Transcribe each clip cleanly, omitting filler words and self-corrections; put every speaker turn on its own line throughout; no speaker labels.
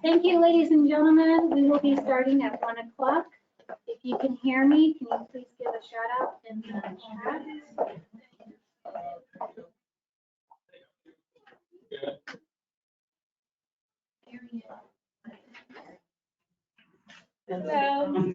Thank you, ladies and gentlemen. We will be starting at 1 o'clock. If you can hear me, can you please give a shout out in the chat? Hello.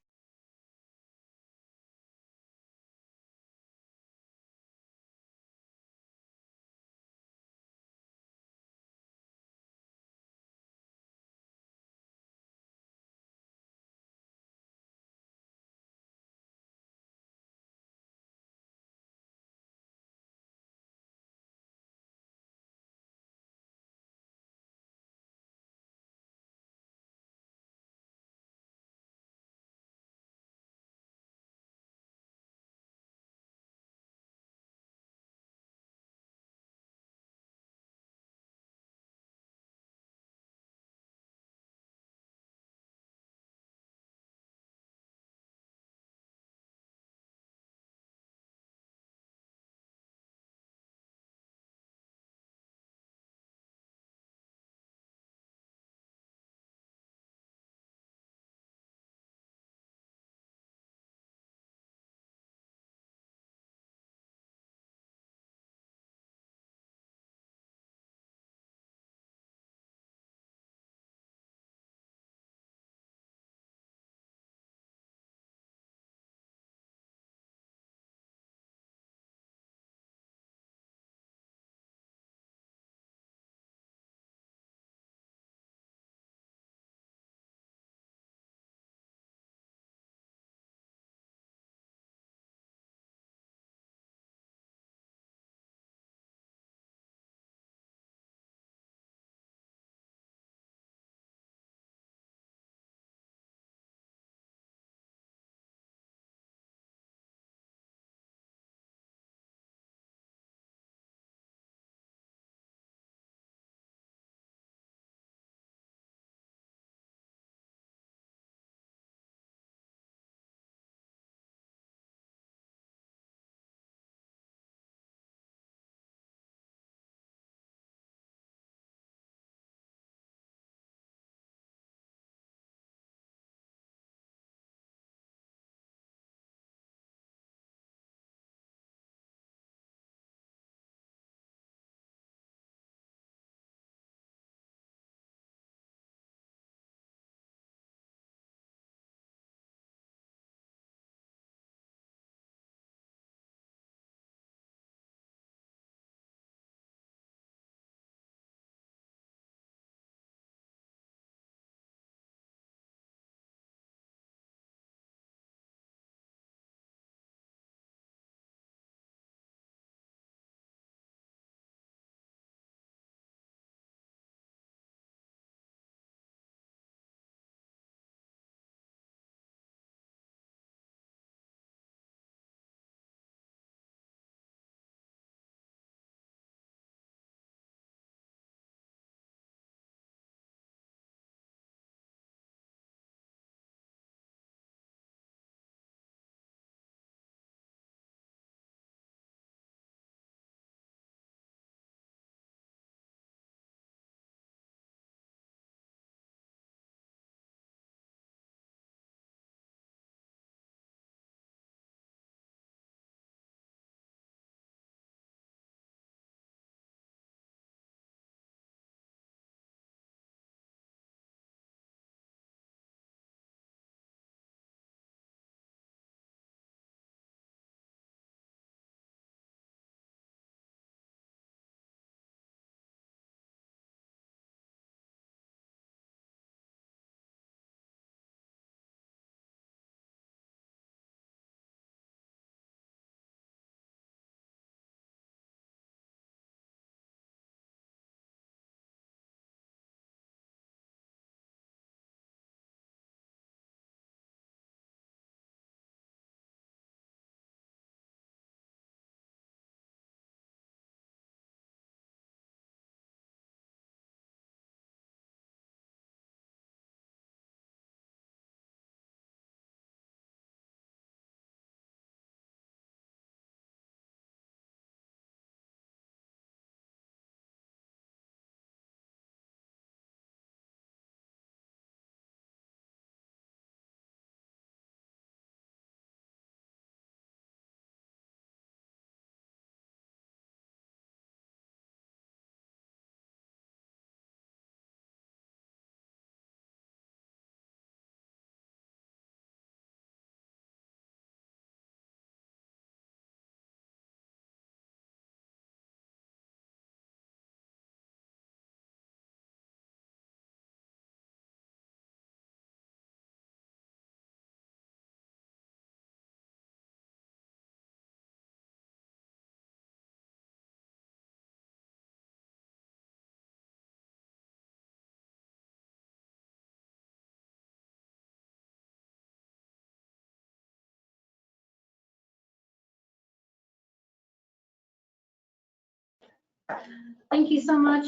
Thank you so much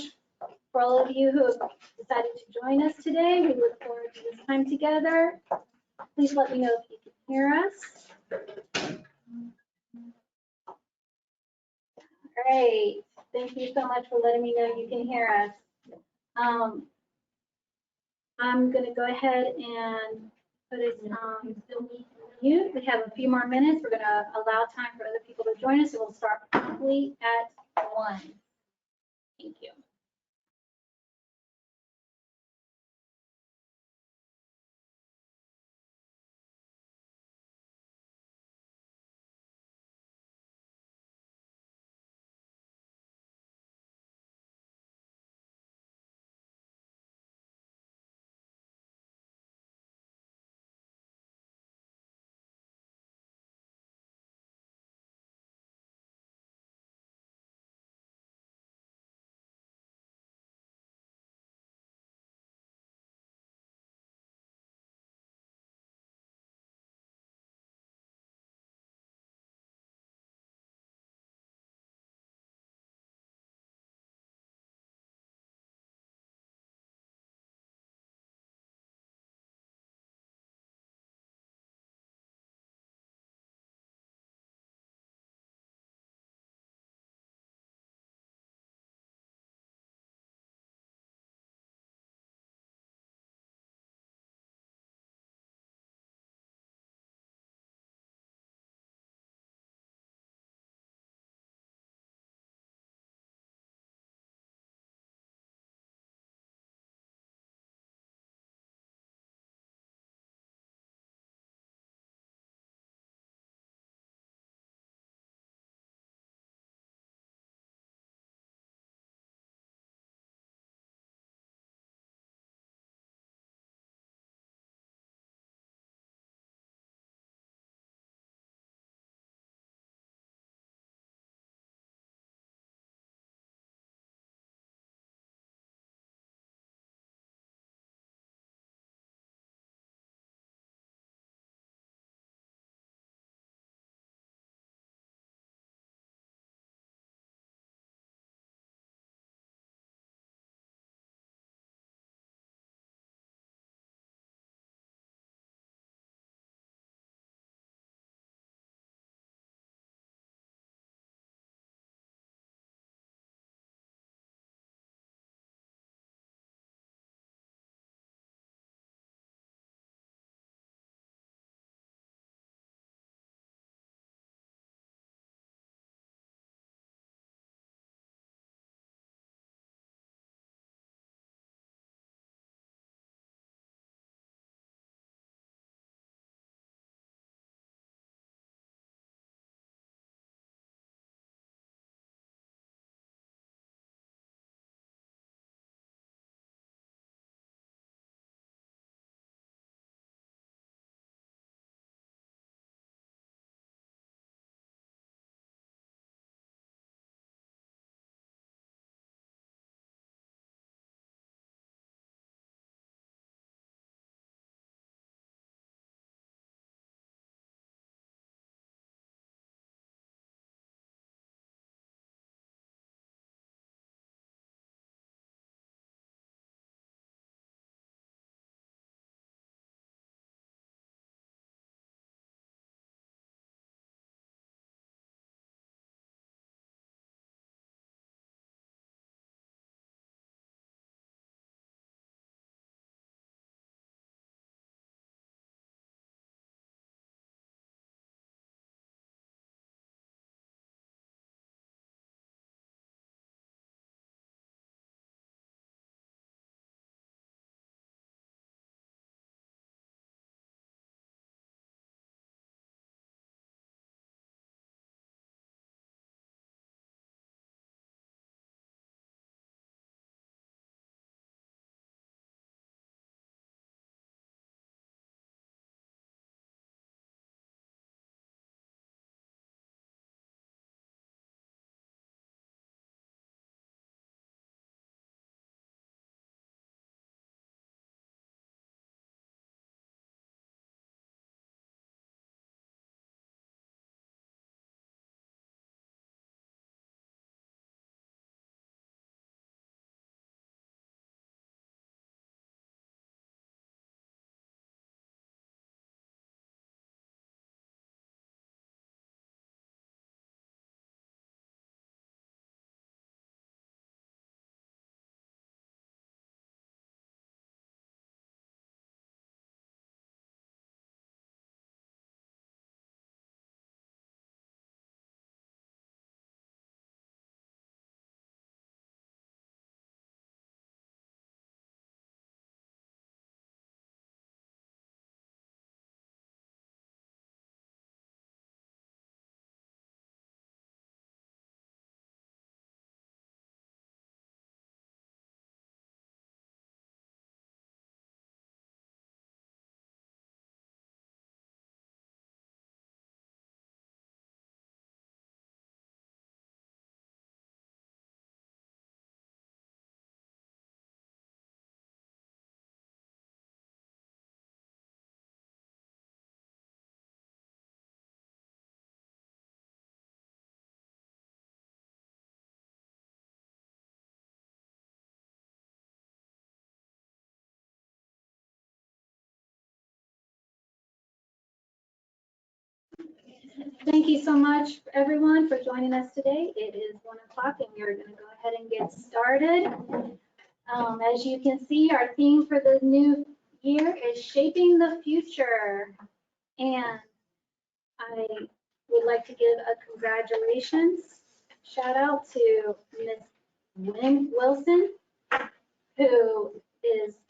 for all of you who have decided to join us today. We look forward to this time together. Please let me know if you can hear us. Great. Thank you so much for letting me know you can hear us. I'm going to go ahead and put us mute. We have a few more minutes. We're going to allow time for other people to join us, and we'll start promptly at 1. Thank you. Thank you so much, everyone, for joining us today. It is 1 o'clock and we are going to go ahead and get started. As you can see, our theme for the new year is Shaping the Future. And I would like to give a congratulations shout out to Ms. Lynn Wilson, who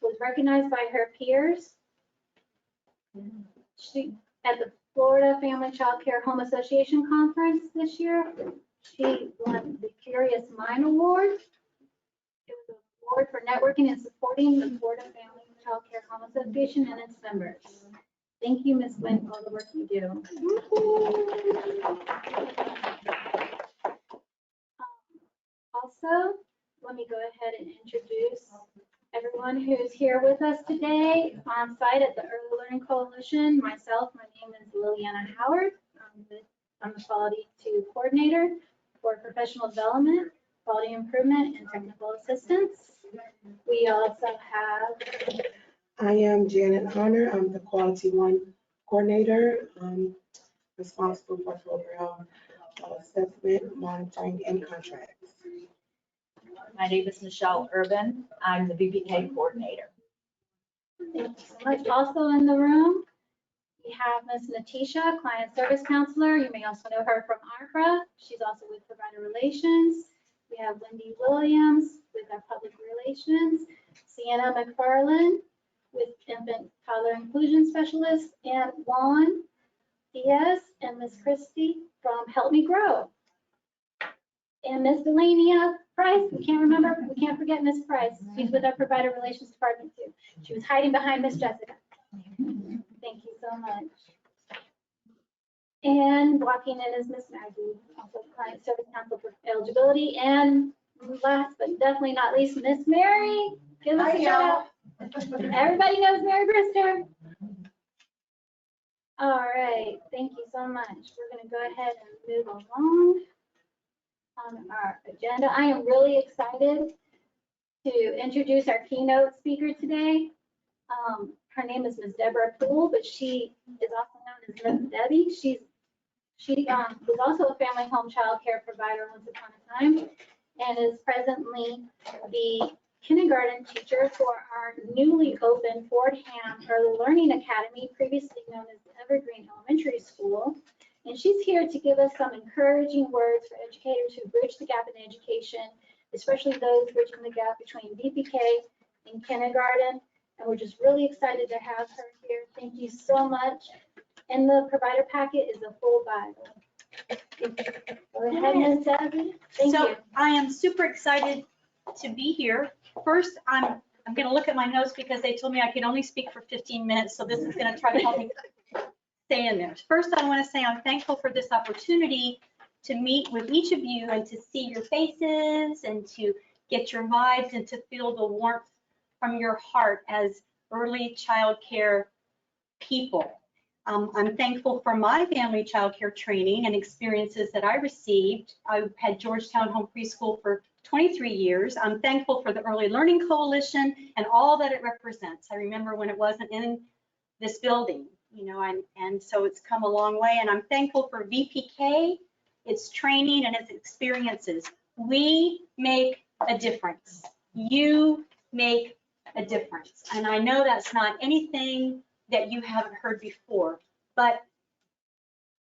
was recognized by her peers. She, at the Florida Family Child Care Home Association Conference this year, she won the Curious Mind Award. It was an award for networking and supporting the Florida Family Child Care Home Association and its members. Thank you, Ms. Wynn, for all the work you do. Also, let me go ahead and introduce everyone who's here with us today on site at the Early Learning Coalition. Myself, my name is Liliana Howard. I'm the Quality 2 Coordinator for Professional Development, Quality Improvement, and Technical Assistance. We also have...
I am Janet Honor. I'm the Quality 1 Coordinator, responsible for program assessment, monitoring, and contracts.
My name is Michelle Urban. I'm the VPK coordinator.
Thank you so much. Also in the room, we have Ms. Natisha, Client Service Counselor. You may also know her from ARPA. She's also with Provider Relations. We have Wendy Williams with our Public Relations, Sienna McFarland with Infant Toddler Inclusion Specialist, and Juan Diaz and Ms. Christy from Help Me Grow. And Ms. Delania Price, we can't forget Ms. Price. She's with our Provider Relations Department too. She was hiding behind Ms. Jessica. Thank you so much. And walking in is Ms. Maggie, also Client Service Counsel for Eligibility. And last but definitely not least, Ms. Mary. Give us a shout out. Everybody knows Mary Brister. All right, thank you so much. We're going to go ahead and move along on our agenda. I am really excited to introduce our keynote speaker today. Her name is Ms. Deborah Poole, but she is also known as Ms. Debbie. She was also a family home child care provider once upon a time and is presently the kindergarten teacher for our newly opened Fort Ham Early Learning Academy, previously known as Evergreen Elementary School. And she's here to give us some encouraging words for educators who bridge the gap in education, especially those bridging the gap between VPK and kindergarten. And we're just really excited to have her here. Thank you so much. And the provider packet is a full Bible. Go ahead, Ms. Debbie. Thank you.
I am super excited to be here. First, I'm going to look at my notes because they told me I could only speak for 15 minutes, so this is going to try to help me stay in there. First, I want to say I'm thankful for this opportunity to meet with each of you and to see your faces and to get your vibes and to feel the warmth from your heart as early child care people. I'm thankful for my family child care training and experiences that I received. I had Georgetown Home Preschool for 23 years. I'm thankful for the Early Learning Coalition and all that it represents. I remember when it wasn't in this building, you know, and so it's come a long way. And I'm thankful for VPK, its training and its experiences. We make a difference. You make a difference. And I know that's not anything that you haven't heard before, but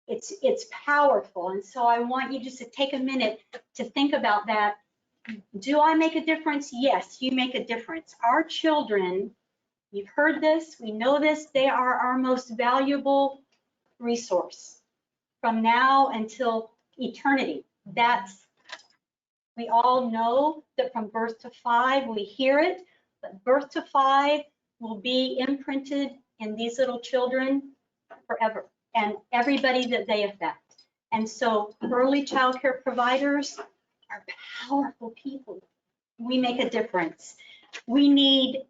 it's powerful. And so I want you just to take a minute to think about that. Do I make a difference? Yes, you make a difference. Our children, you've heard this, we know this, they are our most valuable resource from now until eternity. We all know that from birth to 5, we hear it, but birth to 5 will be imprinted in these little children forever and everybody that they affect. And so early child care providers are powerful people. We make a difference. We need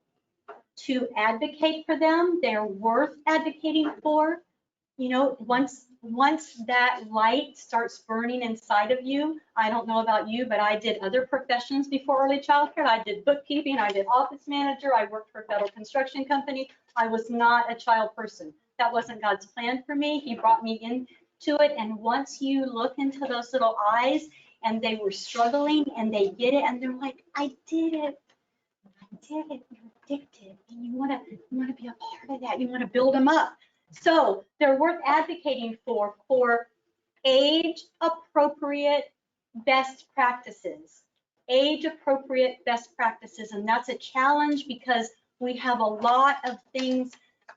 to advocate for them. They're worth advocating for. You know, once that light starts burning inside of you, I don't know about you, but I did other professions before early child care. I did bookkeeping, I did office manager, I worked for a federal construction company. I was not a child person. That wasn't God's plan for me. He brought me in to it. And once you look into those little eyes and they were struggling and they get it and they're like, I did it. I did it. You're addicted and you want to be a part of that. You want to build them up. So they're worth advocating for age appropriate best practices. Age appropriate best practices. And that's a challenge because we have a lot of things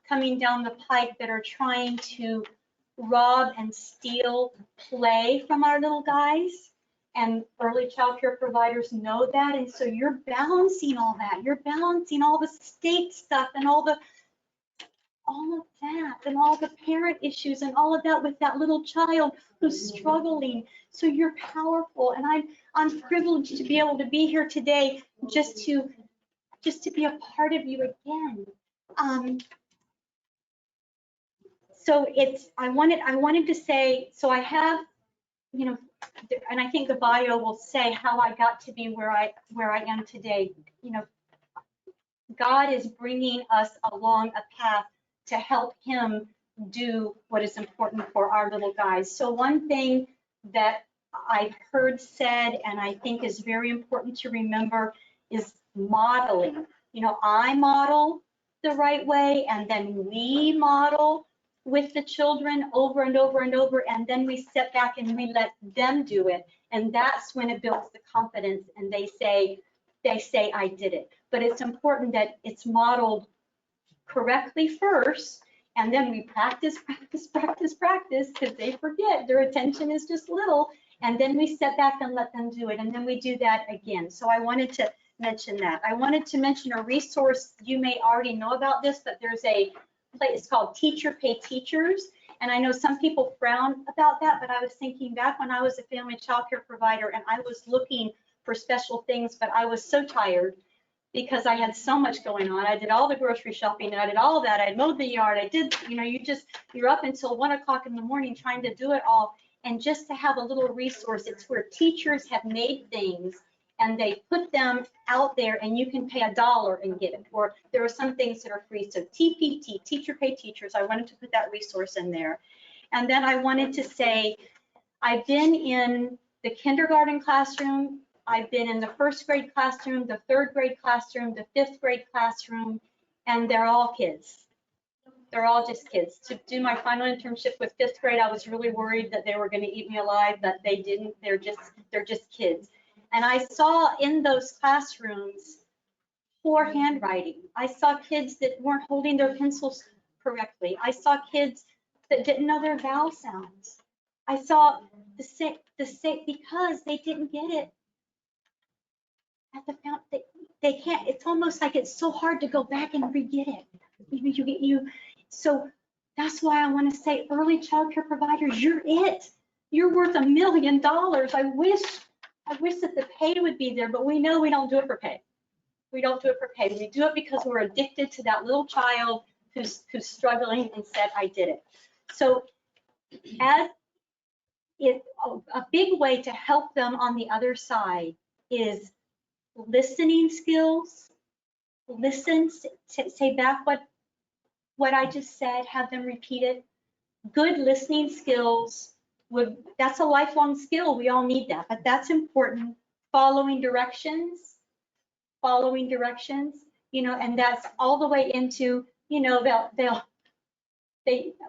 coming down the pike that are trying to rob and steal play from our little guys. And early child care providers know that. And so you're balancing all that. You're balancing all the state stuff and all of that and all the parent issues and all of that with that little child who's struggling. So you're powerful. And I'm privileged to be able to be here today just to be a part of you again. So I wanted to say, so I have, you know, and I think the bio will say how I got to be where I am today. You know, God is bringing us along a path to help him do what is important for our little guys. So one thing that I've heard said, and I think is very important to remember, is modeling. You know, I model the right way, and then we model with the children over and over and over, and then we step back and we let them do it. And that's when it builds the confidence and they say, I did it. But it's important that it's modeled correctly first, and then we practice, because they forget, their attention is just little, and then we step back and let them do it, and then we do that again. So I wanted to mention that. I wanted to mention a resource. You may already know about this, but there's a place, it's called Teacher Pay Teachers. And I know some people frown about that, but I was thinking back when I was a family child care provider and I was looking for special things, but I was so tired because I had so much going on. I did all the grocery shopping, and I did all of that. I mowed the yard. I did, you know, you're up until 1 o'clock in the morning trying to do it all. And just to have a little resource, it's where teachers have made things and they put them out there, and you can pay $1 and get it. Or there are some things that are free. So TPT, Teacher Pay Teachers, I wanted to put that resource in there. And then I wanted to say, I've been in the kindergarten classroom, I've been in the 1st grade classroom, the 3rd grade classroom, the 5th grade classroom, and they're all kids. They're all just kids. To do my final internship with 5th grade, I was really worried that they were going to eat me alive, but they didn't. They're just kids. And I saw in those classrooms poor handwriting. I saw kids that weren't holding their pencils correctly. I saw kids that didn't know their vowel sounds. I saw the same because they didn't get it at the fountain. They can't. It's almost like it's so hard to go back and re-get it. So that's why I want to say, early child care providers, you're it. You're worth $1 million. I wish that the pay would be there, but we know we don't do it for pay. We don't do it for pay. We do it because we're addicted to that little child who's struggling and said, I did it. So a big way to help them on the other side is listening skills. Listen, say back what I just said, have them repeat it. Good listening skills, that's a lifelong skill. We all need that, but that's important. Following directions, you know, and that's all the way into, you know,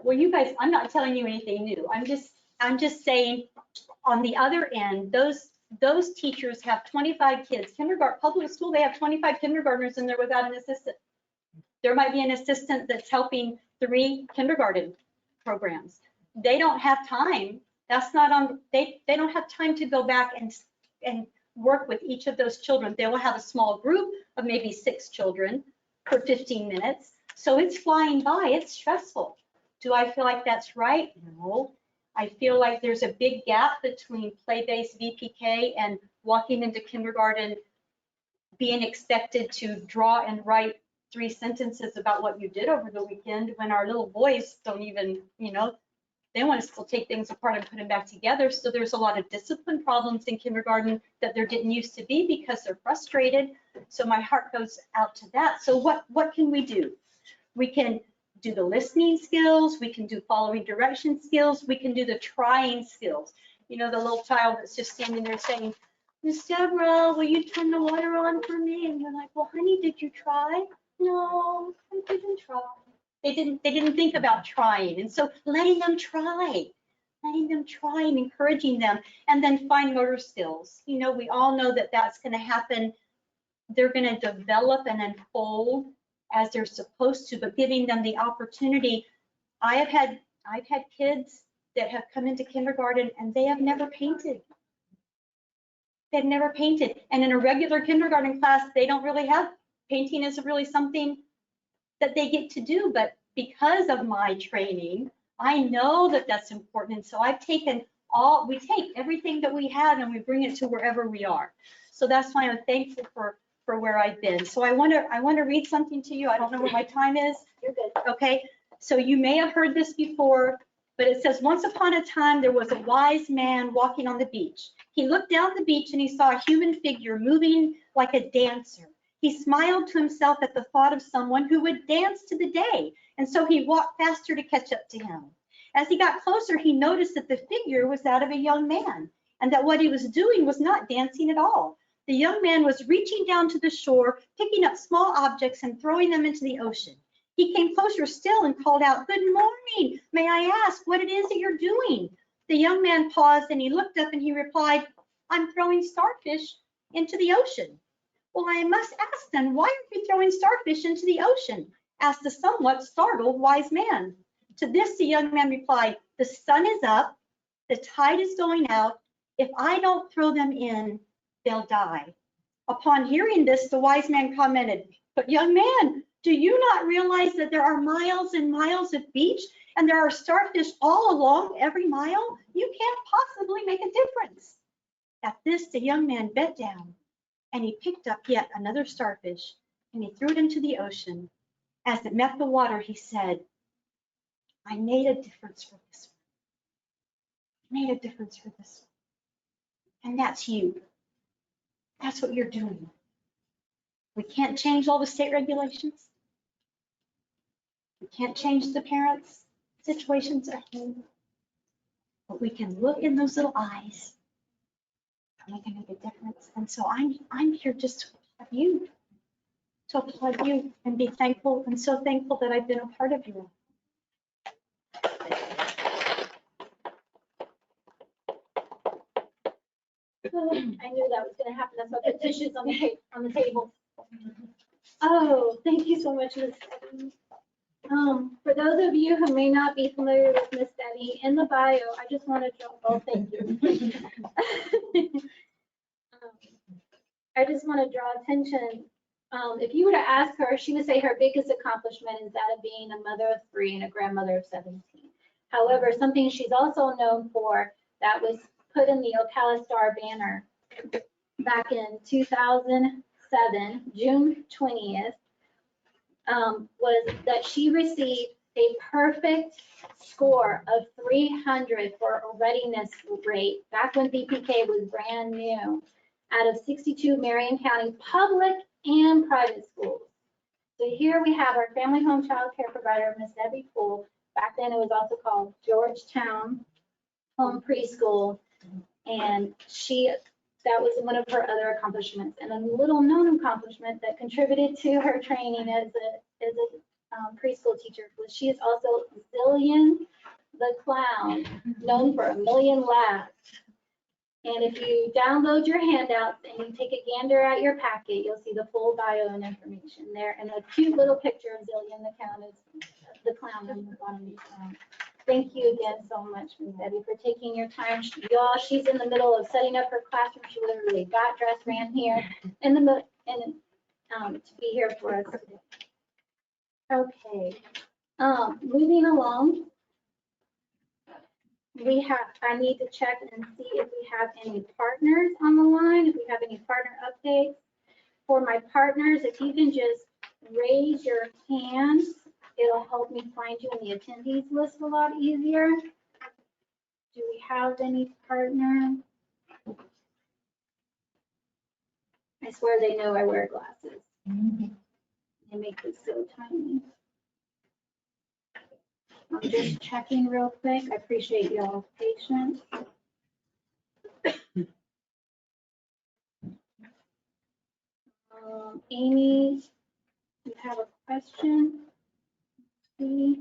well, you guys, I'm not telling you anything new. I'm just saying, on the other end, those teachers have 25 kids. Kindergarten, public school, they have 25 kindergartners in there without an assistant. There might be an assistant that's helping 3 kindergarten programs. They don't have time. That's not on, they don't have time to go back and work with each of those children. They will have a small group of maybe 6 children for 15 minutes. So it's flying by, it's stressful. Do I feel like that's right? No. I feel like there's a big gap between play-based VPK and walking into kindergarten, being expected to draw and write 3 sentences about what you did over the weekend, when our little boys don't even, you know, they want to still take things apart and put them back together. So there's a lot of discipline problems in kindergarten that there didn't used to be because they're frustrated. So my heart goes out to that. So what can we do? We can do the listening skills, we can do following direction skills, we can do the trying skills. You know, the little child that's just standing there saying, Miss Deborah, will you turn the water on for me? And you're like, well, honey, did you try? No, I didn't try. They didn't think about trying. And so letting them try and encouraging them, and then fine motor skills. You know, we all know that that's going to happen. They're going to develop and unfold as they're supposed to, but giving them the opportunity. I've had kids that have come into kindergarten and they have never painted. They've never painted. And in a regular kindergarten class, they don't really have, painting isn't really something that they get to do, but because of my training, I know that that's important. And so I've taken we take everything that we have and we bring it to wherever we are. So that's why I'm thankful for where I've been. So I want to read something to you. I don't know what my time is.
You're good.
Okay, so you may have heard this before, but it says, once upon a time, there was a wise man walking on the beach. He looked down the beach and he saw a human figure moving like a dancer. He smiled to himself at the thought of someone who would dance to the day, and so he walked faster to catch up to him. As he got closer, he noticed that the figure was that of a young man, and that what he was doing was not dancing at all. The young man was reaching down to the shore, picking up small objects and throwing them into the ocean. He came closer still and called out, "Good morning. May I ask what it is that you're doing?" The young man paused and he looked up and he replied, "I'm throwing starfish into the ocean." "Well, I must ask then, why are you throwing starfish into the ocean?" asked the somewhat startled wise man. To this, the young man replied, "The sun is up, the tide is going out. If I don't throw them in, they'll die." Upon hearing this, the wise man commented, "But young man, do you not realize that there are miles and miles of beach and there are starfish all along every mile? You can't possibly make a difference." At this, the young man bent down and he picked up yet another starfish and he threw it into the ocean. As it met the water, he said, "I made a difference for this one. I made a difference for this one." And that's you. That's what you're doing. We can't change all the state regulations. We can't change the parents' situations at home. But we can look in those little eyes and we can make a difference. And so I'm here just to applaud you and be thankful, and so thankful that I've been a part of you.
I knew that was gonna happen. That's why I put tissues on the table. Oh, thank you so much, Miss Debbie. For those of you who may not be familiar with Miss Debbie, in the bio, I just want to thank you. I just want to draw attention. If you were to ask her, she would say her biggest accomplishment is that of being a mother of 3 and a grandmother of 17. However, something she's also known for that was put in the Ocala Star banner back in 2007, June 20th, was that she received a perfect score of 300 for a readiness rate back when VPK was brand new, out of 62 Marion County public and private schools. So here we have our family home child care provider, Miss Debbie Poole. Back then it was also called Georgetown Home Preschool. And that was one of her other accomplishments, and a little known accomplishment that contributed to her training as a preschool teacher was she is also Zillion the Clown, known for 1,000,000 laughs. And if you download your handouts and you take a gander at your packet, you'll see the full bio and information there, and a cute little picture of Zillion the Clown on the bottom. Thank you again so much, Ms. Debbie, for taking your time. Y'all, she's in the middle of setting up her classroom. She literally got dressed, ran here in the middle, and to be here for us today. Okay, moving along. I need to check and see if we have any partners on the line, if we have any partner updates. For my partners, if you can just raise your hands, it'll help me find you in the attendees list a lot easier. Do we have any partner? I swear they know I wear glasses. They make this so tiny. I'm just checking real quick. I appreciate y'all's patience. Amy, you have a question? See?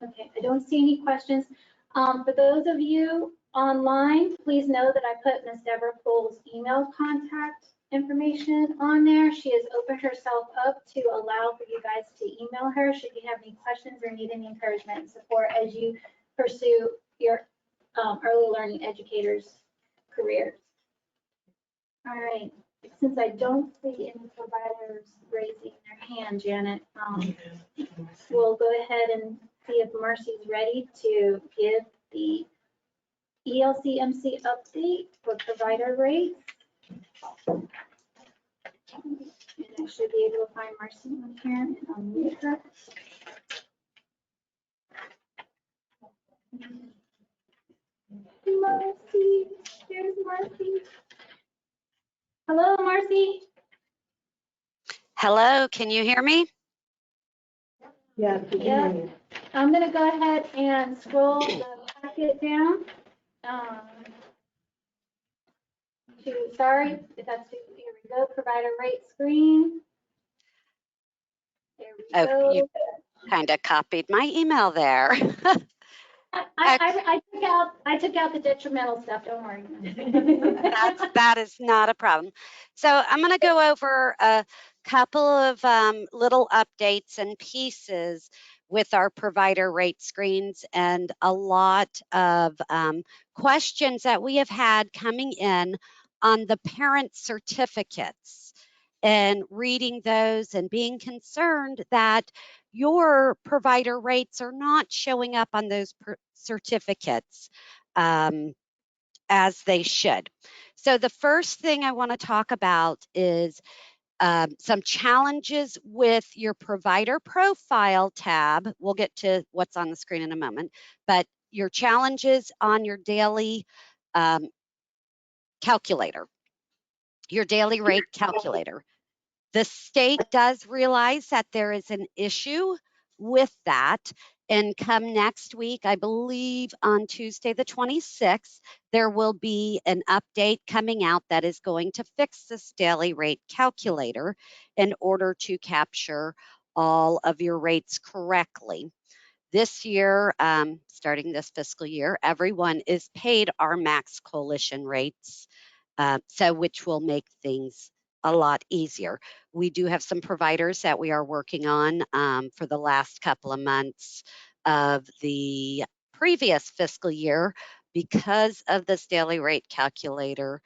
Okay, I don't see any questions. For those of you online, please know that I put Ms. Deborah Pohl's email contact information on there. She has opened herself up to allow for you guys to email her should you have any questions or need any encouragement and support as you pursue your early learning educators' careers. All right, since I don't see any providers raising their hand, Janet, we'll go ahead and see if Marcy's ready to give the ELCMC update for provider rates. And I should be able to find Marcy on here and unmute her. Marcy, there's Marcy. Hello, Marcy.
Hello, can you hear me?
Yes, we can hear you.
I'm gonna go ahead and scroll the packet down. Sorry, if that's, here we go, provider rate screen. There we
Oh,
go.
you kind of copied my email there.
I took out the detrimental stuff, don't worry.
That is not a problem. So I'm going to go over a couple of little updates and pieces with our provider rate screens and a lot of questions that we have had coming in on the parent certificates and reading those and being concerned that your provider rates are not showing up on those certificates as they should. So the first thing I want to talk about is some challenges with your provider profile tab. We'll get to what's on the screen in a moment, but your challenges on your daily calculator, your daily rate calculator. The state does realize that there is an issue with that. And come next week, I believe on Tuesday, the 26th, there will be an update coming out that is going to fix this daily rate calculator in order to capture all of your rates correctly. This year, starting this fiscal year, everyone is paid our max coalition rates, so which will make things a lot easier. We do have some providers that we are working on for the last couple of months of the previous fiscal year because of this daily rate calculator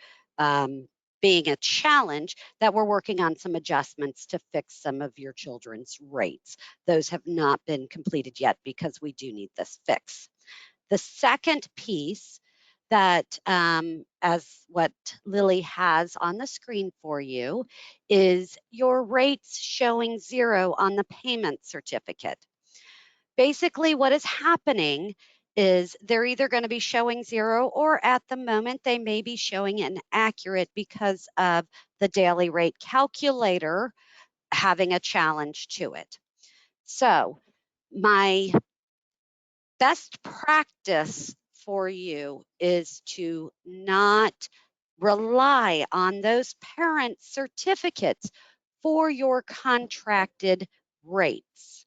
being a challenge, that we're working on some adjustments to fix some of your children's rates. Those have not been completed yet because we do need this fix. The second piece that, as what Lily has on the screen for you, is your rates showing 0 on the payment certificate. Basically, what is happening is they're either going to be showing 0 or at the moment they may be showing inaccurate because of the daily rate calculator having a challenge to it. So my best practice for you is to not rely on those parent certificates for your contracted rates.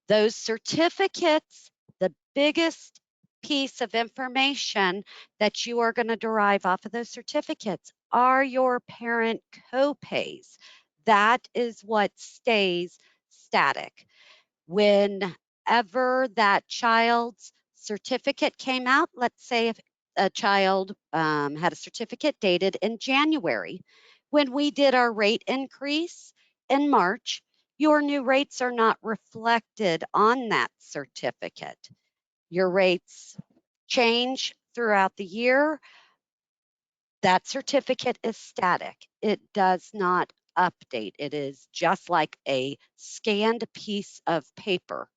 Those certificates, the biggest piece of information that you are going to derive off of those certificates are your parent copays. That is what stays static. Whenever that child's certificate came out, let's say if a child had a certificate dated in January, when we did our rate increase in March, your new rates are not reflected on that certificate. Your rates change throughout the year. That certificate is static. It does not update. It is just like a scanned piece of paper,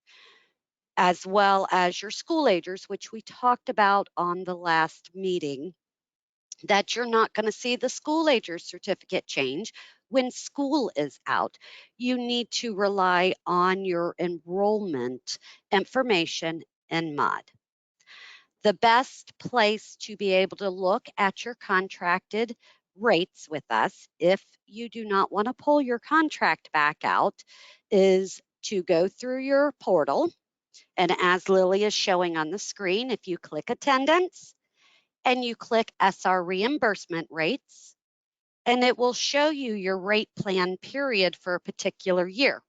as well as your school agers, which we talked about on the last meeting, that you're not going to see the school ager certificate change when school is out, you need to rely on your enrollment information in MOD. The best place to be able to look at your contracted rates with us, if you do not want to pull your contract back out, is to go through your portal. And as Lily is showing on the screen, if you click attendance and you click SR reimbursement rates, and it will show you your rate plan period for a particular year.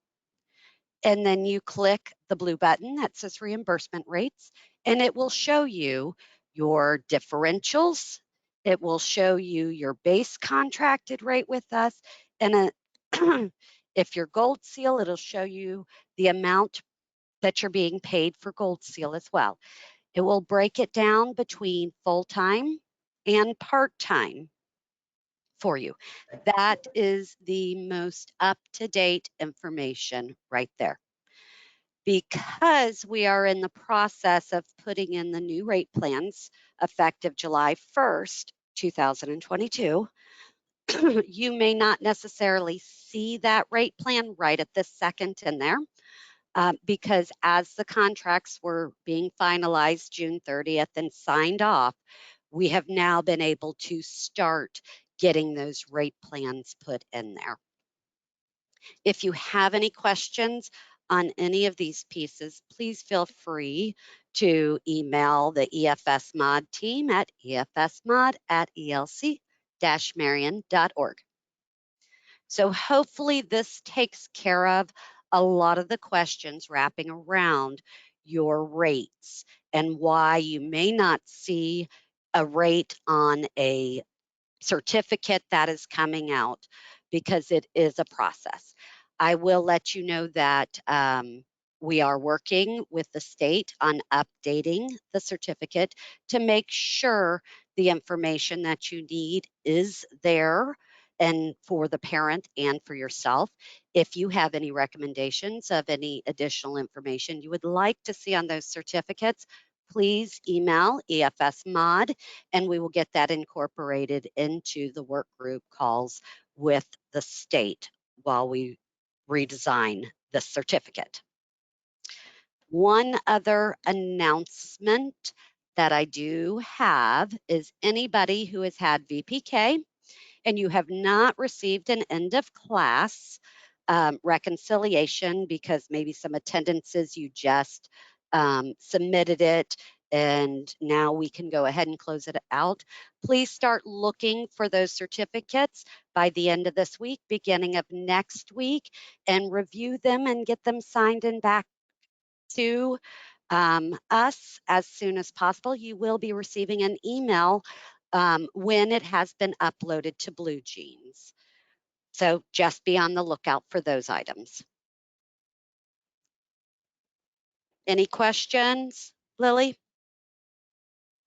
And then you click the blue button that says reimbursement rates, and it will show you your differentials. It will show you your base contracted rate with us. And if you're Gold Seal, it'll show you the amount that you're being paid for Gold Seal as well. It will break it down between full-time and part-time for you. That is the most up-to-date information right there. Because we are in the process of putting in the new rate plans effective July 1st, 2022, you may not necessarily see that rate plan right at this second in there. Because as the contracts were being finalized June 30th and signed off, we have now been able to start getting those rate plans put in there. If you have any questions on any of these pieces, please feel free to email the EFS Mod team at efsmod@elc-marion.org. So hopefully this takes care of a lot of the questions wrapping around your rates and why you may not see a rate on a certificate that is coming out, because it is a process. I will let you know that we are working with the state on updating the certificate to make sure the information that you need is there, and for the parent and for yourself. If you have any recommendations of any additional information you would like to see on those certificates, please email EFS Mod, and we will get that incorporated into the work group calls with the state while we redesign the certificate. One other announcement that I do have is anybody who has had VPK and you have not received an end of class reconciliation because maybe some attendances you just submitted it and now we can go ahead and close it out. Please start looking for those certificates by the end of this week, beginning of next week, and review them and get them signed and back to us as soon as possible. You will be receiving an email when it has been uploaded to Blue Jeans. So just be on the lookout for those items. Any questions, Lily?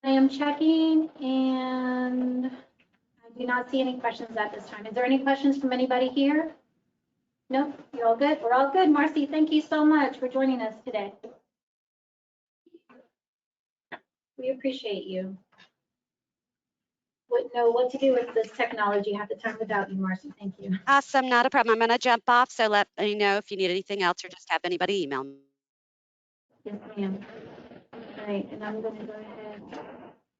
I am checking and I do not see any questions at this time. Is there any questions from anybody here? Nope, you're all good. We're all good. Marcy, thank you so much for joining us today. We appreciate you. Wouldn't know what to do with this technology half the time without you, Marcy. Thank you.
Awesome, not a problem. I'm going to jump off, so let me know if you need anything else or just have anybody email me.
Yes, ma'am. All right, and I'm going to go ahead.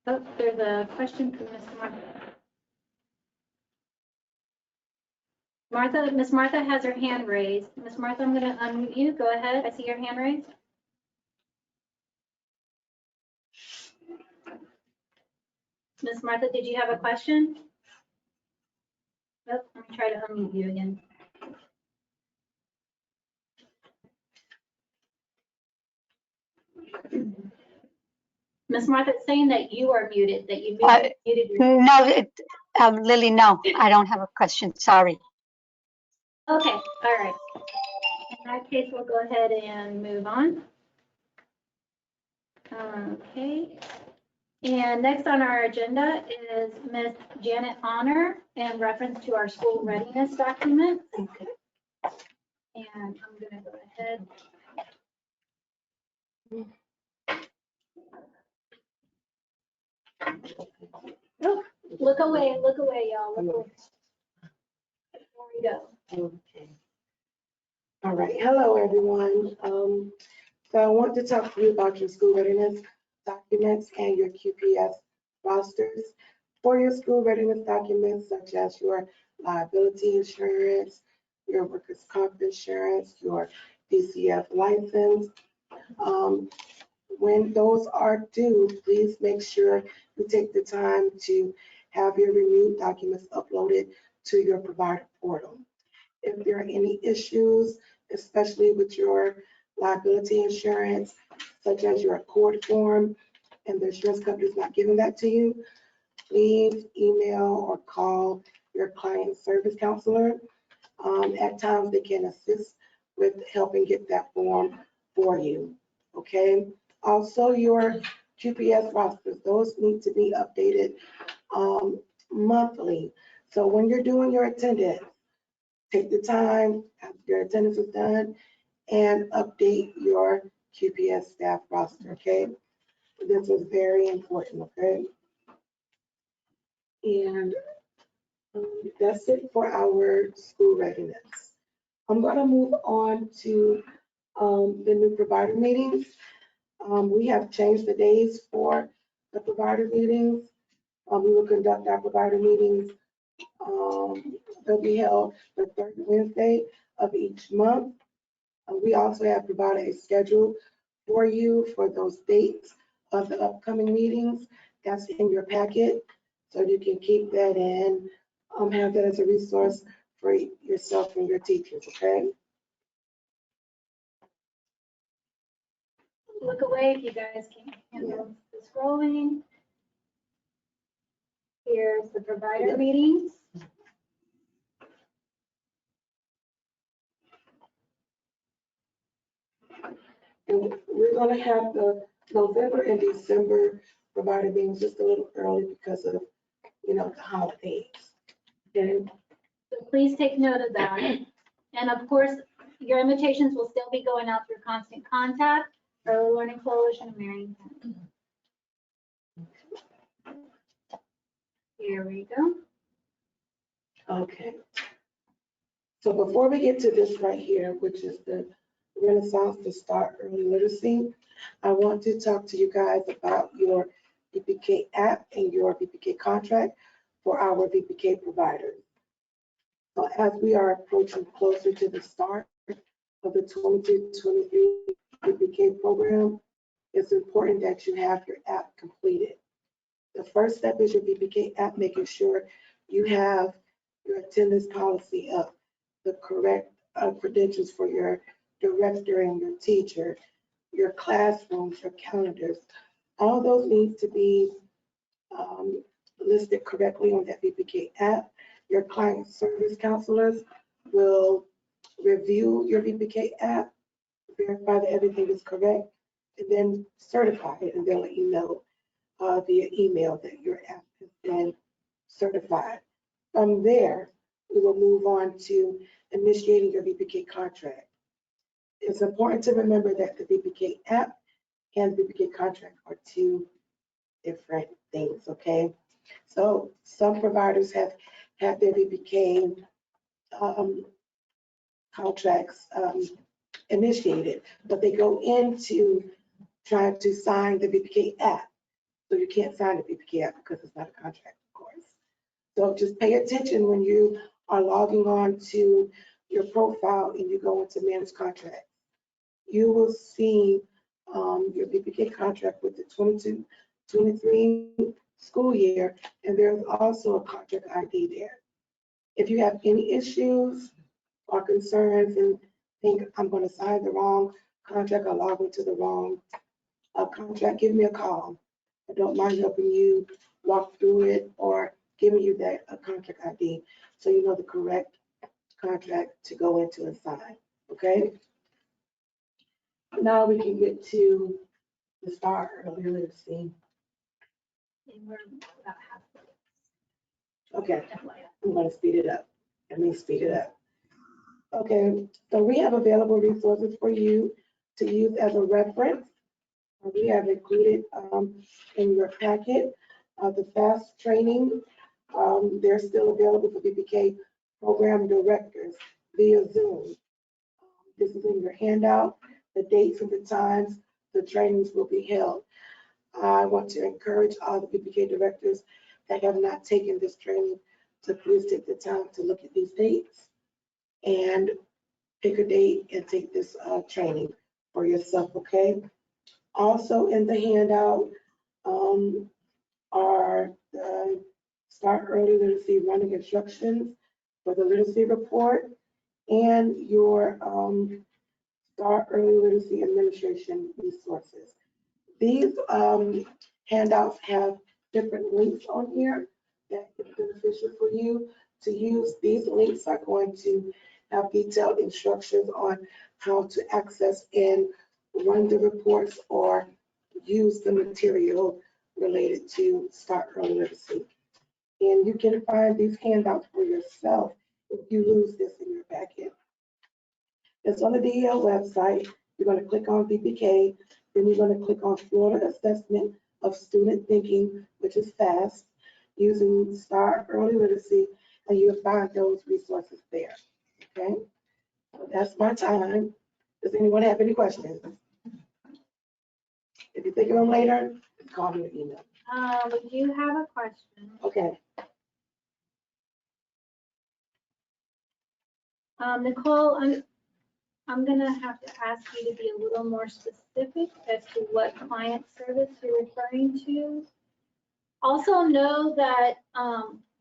Oh, there's a question from Miss Martha. Miss Martha has her hand raised. Miss Martha, I'm going to unmute you. Go ahead. I see your hand raised. Miss Martha, did you have a question? Oh, let me try to unmute you again. Miss Martha, it's saying that you are muted, that you muted your.
No, Lily, no, I don't have a question. Sorry.
Okay, all right. In that case, we'll go ahead and move on. Okay. And next on our agenda is Miss Janet Honor in reference to our school readiness document.
Okay.
And I'm going to go ahead. Oh, look away, y'all. Look away. we go.
Okay. All right. Hello, everyone. So I want to talk to you about your school readiness documents and your QPS rosters. For your school readiness documents, such as your liability insurance, your workers' comp insurance, your DCF license, when those are due, please make sure you take the time to have your renewed documents uploaded to your provider portal. If there are any issues, especially with your liability insurance, such as your accord form, and the insurance company is not giving that to you, please email or call your client service counselor. At times, they can assist with helping get that form for you, okay? Also, your QPS rosters, those need to be updated monthly. So when you're doing your attendance, take the time after your attendance is done and update your QPS staff roster, okay? This is very important, okay? And that's it for our school readiness. I'm gonna move on to the new provider meetings. We have changed the days for the provider meetings. We will conduct our provider meetings. They'll be held the third Wednesday of each month. We also have provided a schedule for you for those dates of the upcoming meetings. That's in your packet, so you can keep that in, have that as a resource for yourself and your teachers, okay?
Look away if you guys can handle the scrolling. Here's the provider meetings.
And we're gonna have the November and December provider meetings just a little early because of, the holidays. And
So please take note of that. And of course, your invitations will still be going out through Constant Contact, Early Learning Coalition of Marion County. Here we go.
okay. So before we get to this right here, which is the Renaissance to Start Early Literacy, I want to talk to you guys about your VPK app and your VPK contract for our VPK providers. So as we are approaching closer to the start of the 22-23 VPK program, it's important that you have your app completed. The first step is your VPK app, making sure you have your attendance policy up, the correct credentials for your director and your teacher, your classrooms, your calendars. All those need to be listed correctly on that VPK app. Your client service counselors will review your VPK app, verify that everything is correct, and then certify it, and they'll let you know via email that your app has been certified. From there, we will move on to initiating your VPK contract. It's important to remember that the VPK app and the VPK contract are two different things, okay? So some providers have had their VPK contracts initiated, but they go into trying to sign the VPK app. So you can't sign the VPK app because it's not a contract, of course. So just pay attention when you are logging on to your profile and you go into manage contracts. You will see your VPK contract with the 22-23 school year, and there's also a contract ID there. If you have any issues or concerns and think I'm going to sign the wrong contract or log into the wrong contract, give me a call. I don't mind helping you walk through it or giving you that contract ID so you know the correct contract to go into and sign, okay? Now we can get to the Start Early Literacy.
And we're about halfway.
Okay, I'm gonna speed it up. Let me speed it up. Okay, so we have available resources for you to use as a reference. We have included in your packet the FAST training. They're still available for VPK program directors via Zoom. This is in your handout, the dates and the times the trainings will be held. I want to encourage all the BPK directors that have not taken this training to please take the time to look at these dates and pick a date and take this training for yourself, okay? Also in the handout are the Start Early Literacy running instructions for the literacy report and your Start Early Literacy Administration resources. These handouts have different links on here that is beneficial for you to use. These links are going to have detailed instructions on how to access and run the reports or use the material related to Start Early Literacy. And you can find these handouts for yourself if you lose this in your packet. It's on the DEL website. You're going to click on VPK, then you're going to click on Florida Assessment of Student Thinking, which is FAST, using Start Early Literacy, and you'll find those resources there. Okay, so that's my time. Does anyone have any questions? If you think of them later, call me or email.
We do have a question.
Okay.
Nicole, I'm gonna have to ask you to be a little more specific as to what client service you're referring to. Also know that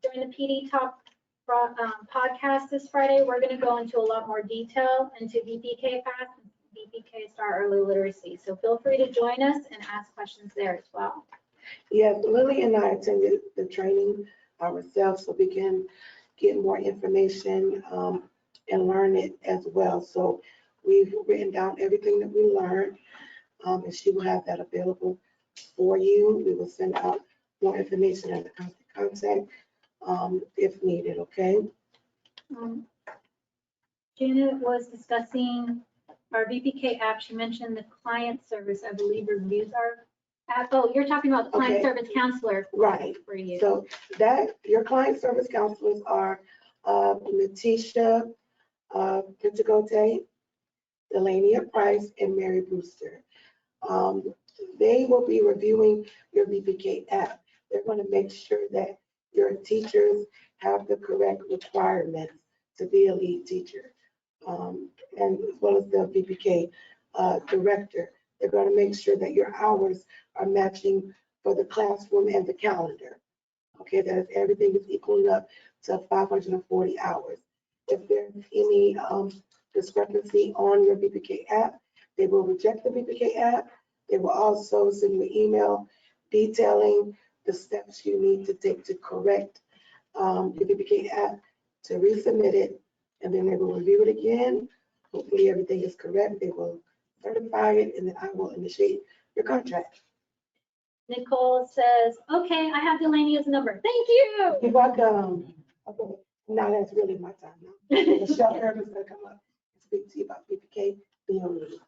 during the PD Talk podcast this Friday, we're gonna go into a lot more detail into VPK FAST and VPK Start Early Literacy. So feel free to join us and ask questions there as well.
Yes, Lily and I attended the training ourselves, so we can get more information and learn it as well. So we've written down everything that we learned, and she will have that available for you. We will send out more information at the constant contact if needed, okay?
Janet was discussing our VPK app. She mentioned the client service, I believe, reviews our app. Oh, you're talking about the client
Okay.
service counselor
Right.
for you.
So that, your client service counselors are Letitia Pentagote, Delania Price, and Mary Brewster. They will be reviewing your VPK app. They're going to make sure that your teachers have the correct requirements to be a lead teacher. And as well as the VPK director. They're going to make sure that your hours are matching for the classroom and the calendar. Okay, that everything is equaling up to 540 hours. If there's any discrepancy on your VPK app, they will reject the VPK app. They will also send you an email detailing the steps you need to take to correct your VPK app, to resubmit it, and then they will review it again. Hopefully everything is correct. They will certify it, and then I will initiate your contract.
Nicole says, okay, I have Delania's number. Thank you.
You're welcome. Okay, now that's really my time now. Michelle Irvin's gonna come up and speak to you about VPK BOE.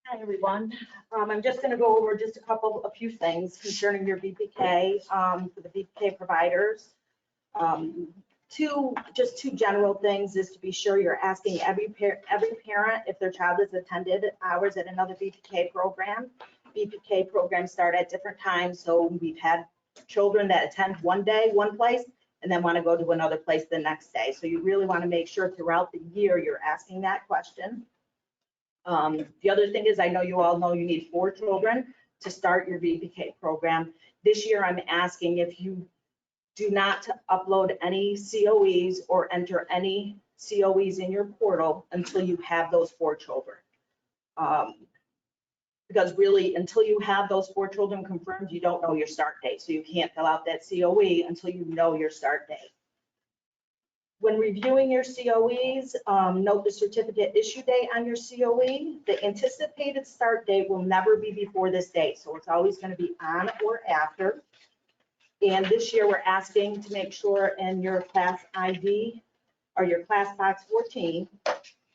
Hi, everyone. I'm just going to go over just a few things concerning your VPK for the VPK providers. Two general things is to be sure you're asking every parent if their child has attended hours at another VPK program. VPK programs start at different times, so we've had children that attend one day, one place, and then want to go to another place the next day. So you really want to make sure throughout the year you're asking that question. The other thing is, I know you all know you need 4 children to start your VPK program. This year, I'm asking if you do not upload any COEs or enter any COEs in your portal until you have those 4 children. Because really, until you have those 4 children confirmed, you don't know your start date. So you can't fill out that COE until you know your start date. When reviewing your COEs, note the certificate issue date on your COE. The anticipated start date will never be before this date, so it's always going to be on or after. And this year, we're asking to make sure in your class ID or your class box 14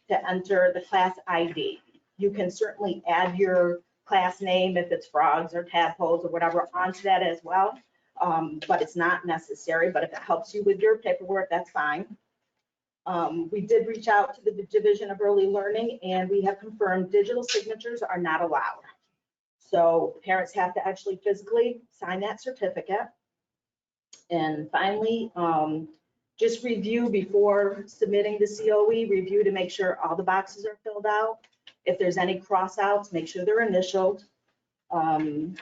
to enter the class ID. You can certainly add your class name if it's frogs or tadpoles or whatever onto that as well. But it's not necessary, but if it helps you with your paperwork, that's fine. We did reach out to the Division of Early Learning, and we have confirmed digital signatures are not allowed. So parents have to actually physically sign that certificate. And finally, just review before submitting the COE, review to make sure all the boxes are filled out. If there's any cross-outs, make sure they're initialed. And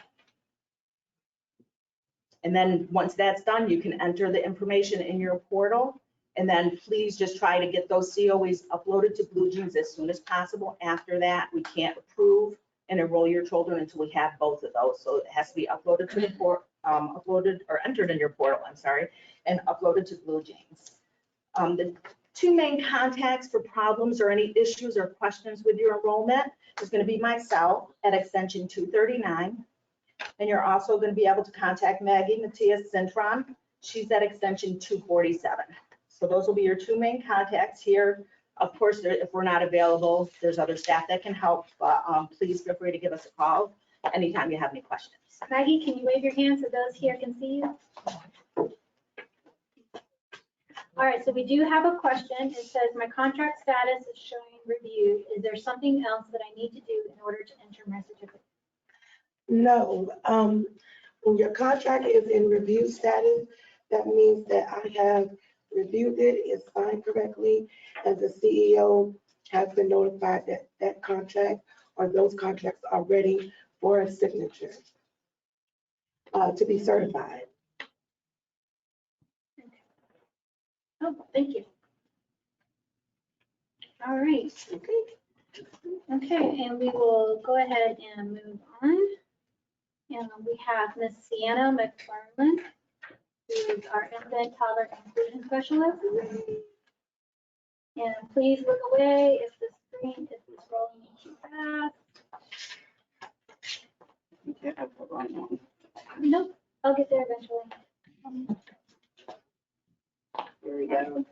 then once that's done, you can enter the information in your portal. And then please just try to get those COEs uploaded to BlueJeans as soon as possible. After that, we can't approve and enroll your children until we have both of those. So it has to be uploaded to the portal, uploaded or entered in your portal, I'm sorry, and uploaded to BlueJeans. The two main contacts for problems or any issues or questions with your enrollment is going to be myself at extension 239. And you're also going to be able to contact Maggie Matias Cintron. She's at extension 247. So those will be your two main contacts here. Of course, if we're not available, there's other staff that can help, but please feel free to give us a call anytime you have any questions.
Maggie, can you wave your hand so those here can see you? All right, so we do have a question. It says, my contract status is showing reviewed. Is there something else that I need to do in order to enter my certificate?
No, when your contract is in review status, that means that I have reviewed it, it's signed correctly, and the CEO has been notified that that contract or those contracts are ready for a signature to be certified.
Oh, thank you. All right. Okay, and we will go ahead and move on. And we have Miss Sienna McFarland, who is our infant toddler inclusion specialist. And please look away if the screen is rolling too fast. Nope, I'll get there eventually.
Here we go.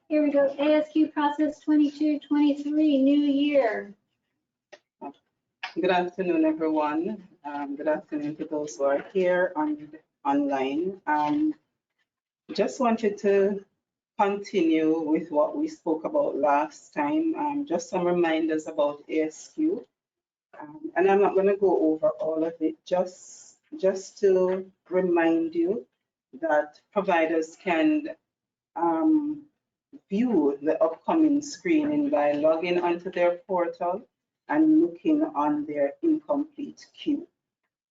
Here we go, ASQ process 2223, new year.
Good afternoon, everyone. Good afternoon to those who are here online. Just wanted to continue with what we spoke about last time. Just some reminders about ASQ. And I'm not going to go over all of it, just to remind you that providers can view the upcoming screening by logging onto their portal and looking on their incomplete queue.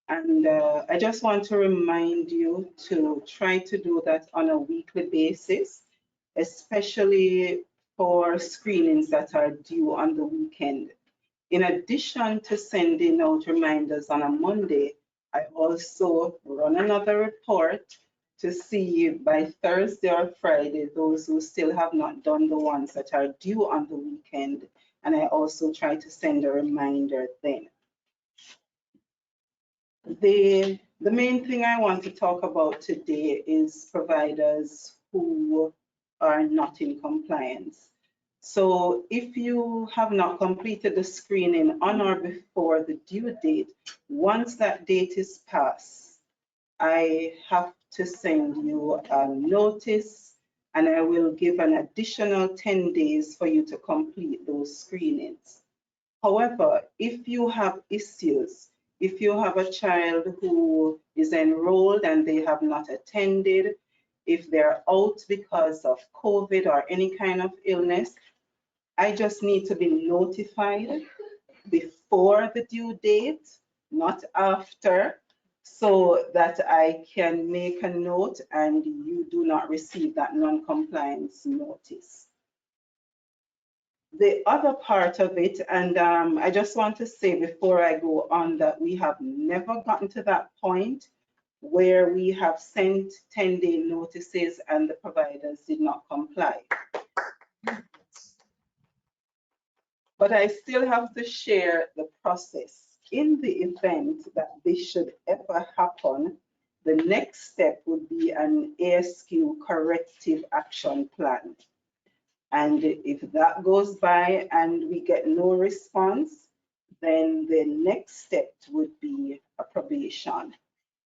And I just want to remind you to try to do that on a weekly basis, especially for screenings that are due on the weekend. In addition to sending out reminders on a Monday, I also run another report to see by Thursday or Friday those who still have not done the ones that are due on the weekend. And I also try to send a reminder then. The main thing I want to talk about today is providers who are not in compliance. So if you have not completed the screening on or before the due date, once that date is passed, I have to send you a notice and I will give an additional 10 days for you to complete those screenings. However, if you have issues, if you have a child who is enrolled and they have not attended, if they're out because of COVID or any kind of illness, I just need to be notified before the due date, not after, so that I can make a note and you do not receive that non-compliance notice. The other part of it, and I just want to say before I go on that we have never gotten to that point where we have sent 10-day notices and the providers did not comply. But I still have to share the process. In the event that this should ever happen, the next step would be an ASQ corrective action plan. And if that goes by and we get no response, then the next step would be a probation.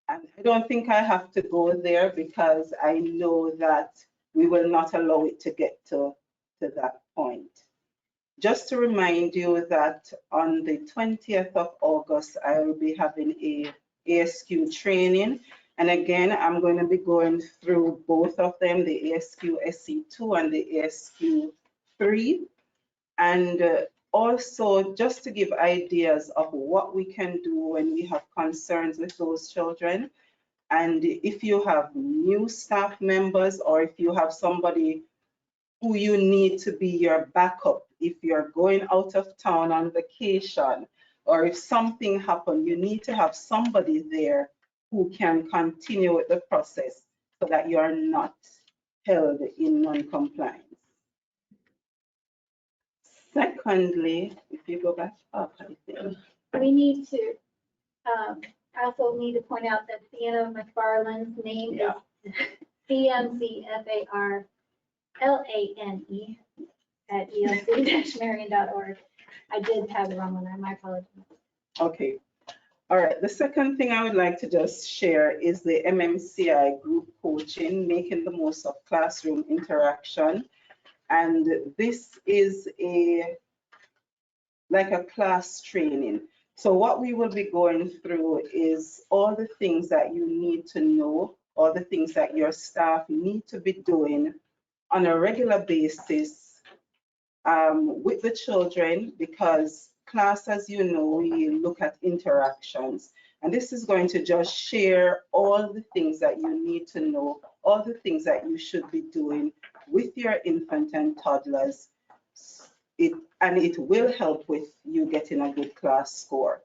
And I don't think I have to go there because I know that we will not allow it to get to to that point. Just to remind you that on the 20th of August, I will be having a ASQ training. And again, I'm going to be going through both of them, the ASQ SE2 and the ASQ 3. And also just to give ideas of what we can do when we have concerns with those children. And if you have new staff members, or if you have somebody who you need to be your backup, if you're going out of town on vacation, or if something happened, you need to have somebody there who can continue with the process so that you are not held in non-compliance. Secondly, if you go back up, I think.
We need to, I also need to point out that Sienna McFarland's name is CMCFARLANE at elc-marion.org. I did have the wrong one there, my apologies.
Okay. All right. The second thing I would like to just share is the MMCI group coaching, making the most of classroom interaction. And this is like a class training. So what we will be going through is all the things that you need to know, all the things that your staff need to be doing on a regular basis with the children, because class, as you know, we look at interactions. And this is going to just share all the things that you need to know, all the things that you should be doing with your infant and toddlers. And it will help with you getting a good class score.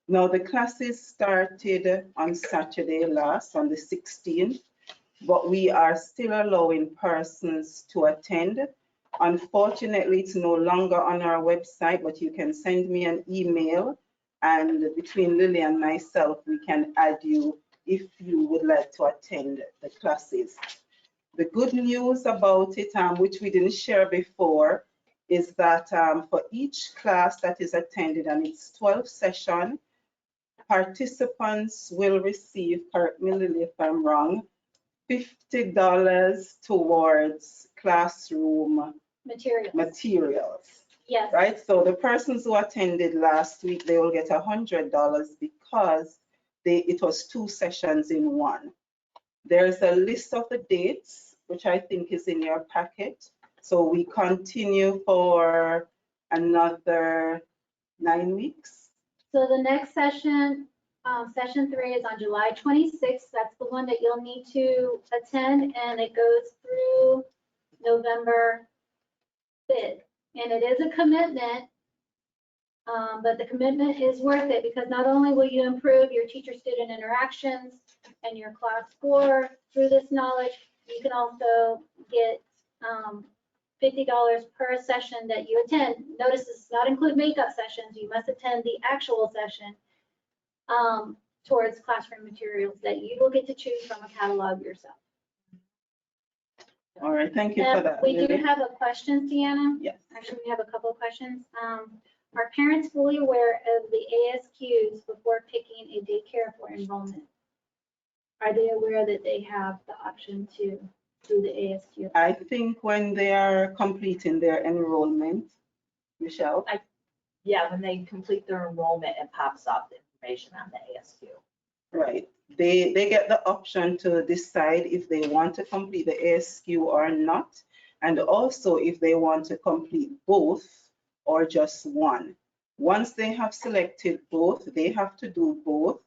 Now, the classes started on Saturday last, on the 16th, but we are still allowing persons to attend. Unfortunately, it's no longer on our website, but you can send me an email, and between Lily and myself, we can add you if you would like to attend the classes. The good news about it, which we didn't share before, is that for each class that is attended, and it's 12 sessions, participants will receive, correct me Lily if I'm wrong, $50 towards classroom materials.
Yes.
Right? So the persons who attended last week, they will get $100 because it was 2 sessions in one. There's a list of the dates, which I think is in your packet. So we continue for another 9 weeks.
So the next session, session 3 is on July 26th. That's the one that you'll need to attend, and it goes through November 5th. And it is a commitment, but the commitment is worth it, because not only will you improve your teacher-student interactions and your class score through this knowledge, you can also get $50 per session that you attend. Notice this does not include makeup sessions. You must attend the actual session towards classroom materials that you will get to choose from a catalog yourself.
All right, thank you for that.
We do have a question, Sienna.
Yes.
Actually, we have a couple of questions. Are parents fully aware of the ASQs before picking a daycare for enrollment? Are they aware that they have the option to do the ASQ?
I think when they are completing their enrollment, Michelle?
Yeah, when they complete their enrollment, it pops up the information on the ASQ.
Right. They get the option to decide if they want to complete the ASQ or not, and also if they want to complete both or just one. Once they have selected both, they have to do both.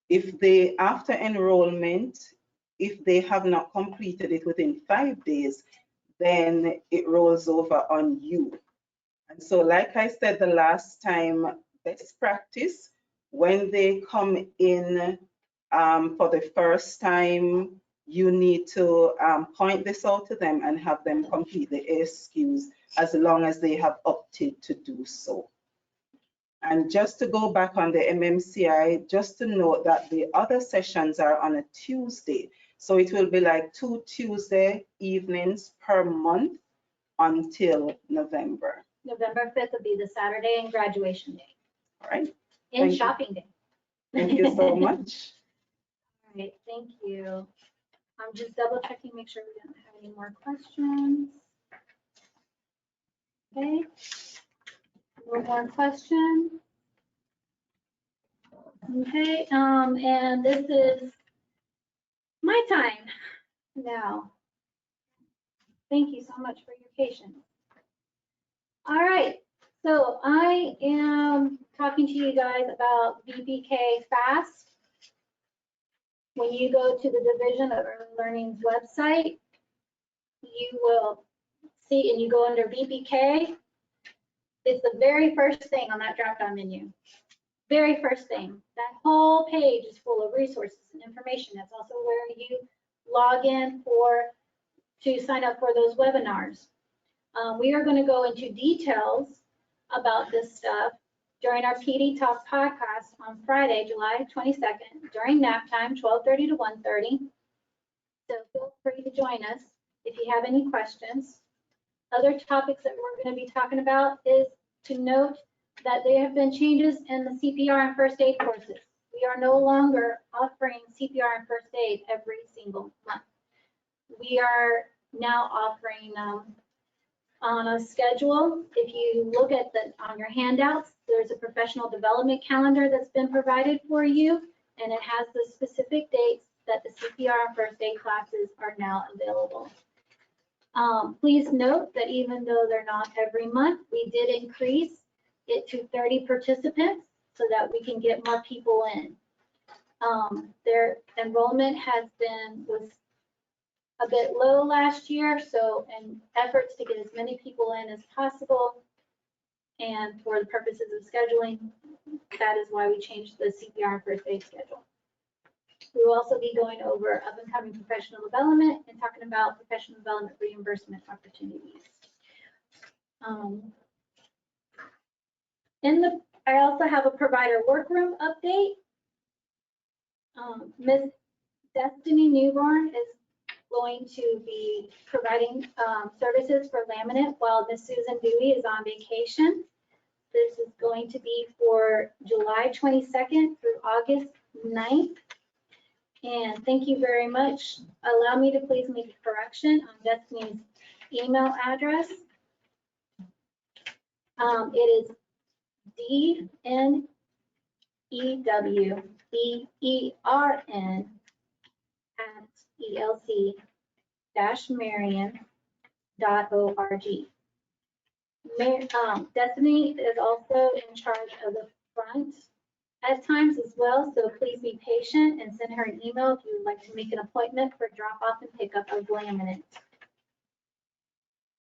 If they, after enrollment, if they have not completed it within 5 days, then it rolls over on you. And so, like I said the last time, best practice, when they come in for the first time, you need to point this out to them and have them complete the ASQs as long as they have opted to do so. And just to go back on the MMCI, just to note that the other sessions are on a Tuesday. So it will be like 2 Tuesday evenings per month until November.
November 5th will be the Saturday and graduation day.
All right.
And
Thank you.
shopping day.
Thank you so much.
All right, thank you. I'm just double checking, make sure we don't have any more questions. Okay. One more question. Okay, and this is my time now. Thank you so much for your patience. All right, so I am talking to you guys about VPK FAST. When you go to the Division of Early Learning's website, you will see, and you go under VPK, it's the very first thing on that drop-down menu. Very first thing. That whole page is full of resources and information. That's also where you log in to sign up for those webinars. We are going to go into details about this stuff during our PD Talk podcast on Friday, July 22nd, during nap time, 12:30 to 1:30. So feel free to join us if you have any questions. Other topics that we're going to be talking about is to note that there have been changes in the CPR and first aid courses. We are no longer offering CPR and first aid every single month. We are now offering on a schedule. If you look at on your handouts, there's a professional development calendar that's been provided for you, and it has the specific dates that the CPR and first aid classes are now available. Please note that even though they're not every month, we did increase it to 30 participants so that we can get more people in. Their enrollment was a bit low last year, so in efforts to get as many people in as possible, and for the purposes of scheduling, that is why we changed the CPR and first aid schedule. We will also be going over up and coming professional development and talking about professional development reimbursement opportunities. I also have a provider workroom update. Ms. Destiny Newborn is going to be providing services for laminate while Ms. Susan Dewey is on vacation. This is going to be for July 22nd through August 9th. And thank you very much. Allow me to please make a correction on Destiny's email address. It is DNEWERN@elc-marion.org. Destiny is also in charge of the front at times as well, so please be patient and send her an email if you would like to make an appointment for drop off and pickup of laminate.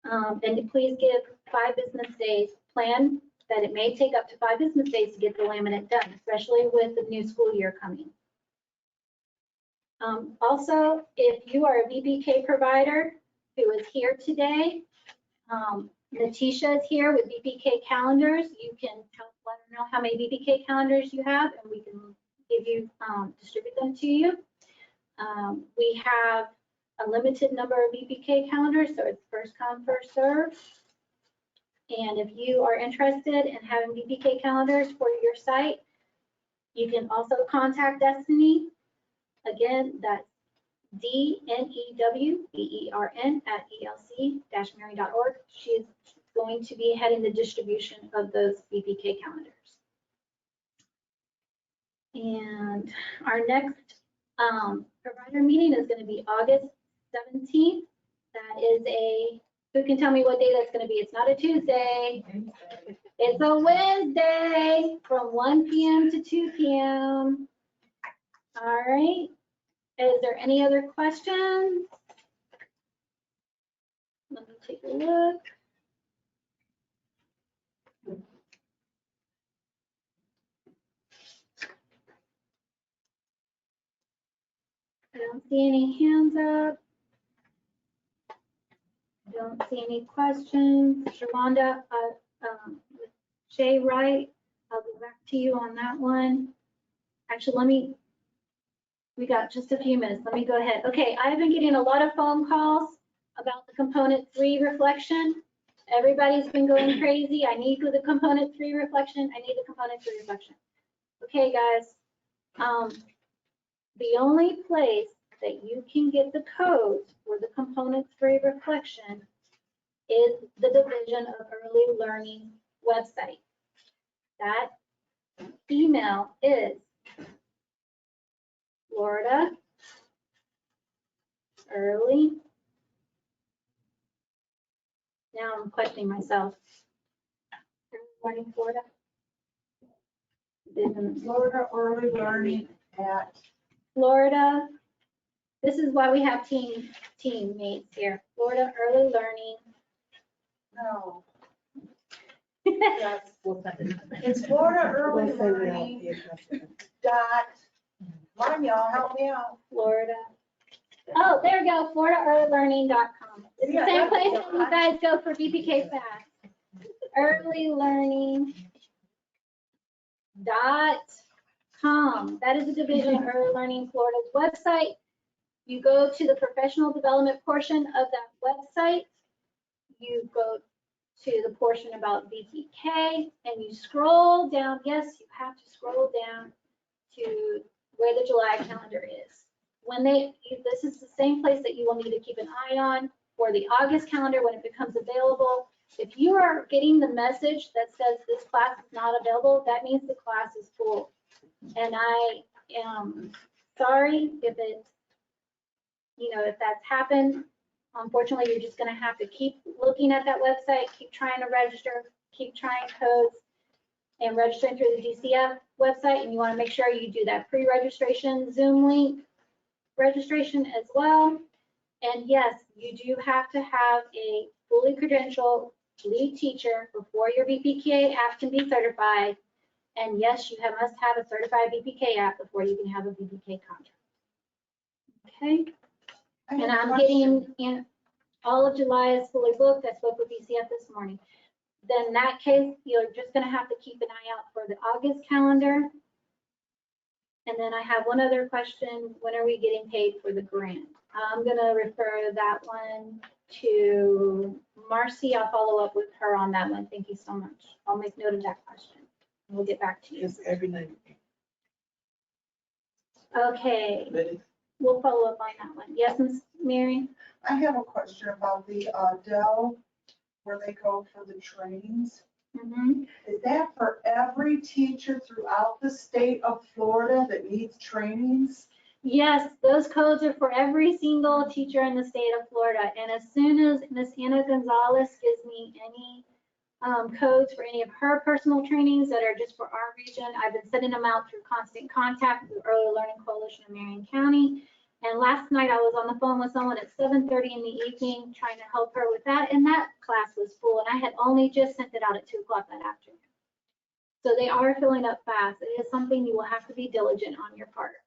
And please give 5 business days. Plan that it may take up to 5 business days to get the laminate done, especially with the new school year coming. Also, if you are a VPK provider who is here today, Natisha is here with VPK calendars. You can let her know how many VPK calendars you have, and we can give you distribute them to you. We have a limited number of VPK calendars, so it's first come, first serve. And if you are interested in having VPK calendars for your site, you can also contact Destiny. Again, that's DNEWBERN@ELC-Marion.org. She's going to be heading the distribution of those VPK calendars. And our next provider meeting is going to be August 17th. That is who can tell me what day that's going to be? It's not a Tuesday. It's a Wednesday from 1 p.m. to 2 p.m. All right. Is there any other questions? Let me take a look. I don't see any hands up. Don't see any questions. Shavonda, Shay Wright, I'll go back to you on that one. Actually, we got just a few minutes. Let me go ahead. Okay, I've been getting a lot of phone calls about the component 3 reflection. Everybody's been going crazy. I need the component 3 reflection. I need the component 3 reflection. Okay, guys. The only place that you can get the codes for the component 3 reflection is the Division of Early Learning website. That email is Florida Early. Now I'm questioning myself. Early Learning Florida.
Florida Early Learning at,
Florida. This is why we have teammates here. Florida Early Learning.
no,
Yes.
it's Florida Early
We'll send it out
Learning
via customer.
dot, come on, y'all, help me out.
Florida. Oh, there we go, FloridaEarlyLearning.com. It's the same place that you guys go for VPK Fast. earlylearning.com. That is a division of Early Learning Florida's website. You go to the professional development portion of that website. You go to the portion about VPK and you scroll down. Yes, you have to scroll down to where the July calendar is. This is the same place that you will need to keep an eye on for the August calendar when it becomes available. If you are getting the message that says this class is not available, that means the class is full. And I am sorry if it's, if that's happened. Unfortunately, you're just going to have to keep looking at that website, keep trying to register, keep trying codes and registering through the GCF website. And you want to make sure you do that pre-registration Zoom link registration as well. And yes, you do have to have a fully credentialed lead teacher before your BPK app can be certified. And yes, you must have a certified BPK app before you can have a BPK contract. Okay,
I have
and
a
I'm
question.
getting all of July is fully booked. I spoke with BCF this morning. Then in that case, you're just gonna have to keep an eye out for the August calendar. And then I have one other question. When are we getting paid for the grant? I'm gonna refer that one to Marcy. I'll follow up with her on that one. Thank you so much. I'll make note of that question. We'll get back to you.
It's every night.
Okay, we'll follow up on that one. Yes, Ms. Mary?
I have a question about the Dell, where they go for the trainings.
Mhm.
Is that for every teacher throughout the state of Florida that needs trainings?
Yes, those codes are for every single teacher in the state of Florida. And as soon as Ms. Anna Gonzalez gives me any codes for any of her personal trainings that are just for our region, I've been sending them out through constant contact with the Early Learning Coalition of Marion County. And last night I was on the phone with someone at 7:30 in the evening trying to help her with that. And that class was full. And I had only just sent it out at 2 o'clock that afternoon. So they are filling up fast. It is something you will have to be diligent on your part.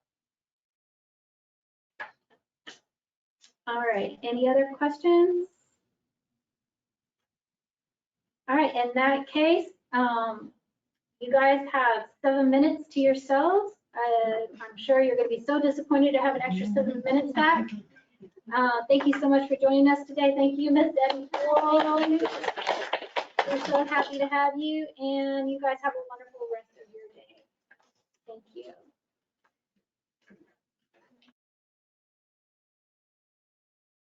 All right, any other questions? All right, in that case, you guys have 7 minutes to yourselves. I'm sure you're going to be so disappointed to have an extra 7 minutes back. Thank you so much for joining us today. Thank you, Ms. Debbie. We're so happy to have you, and you guys have a wonderful rest of your day. Thank you.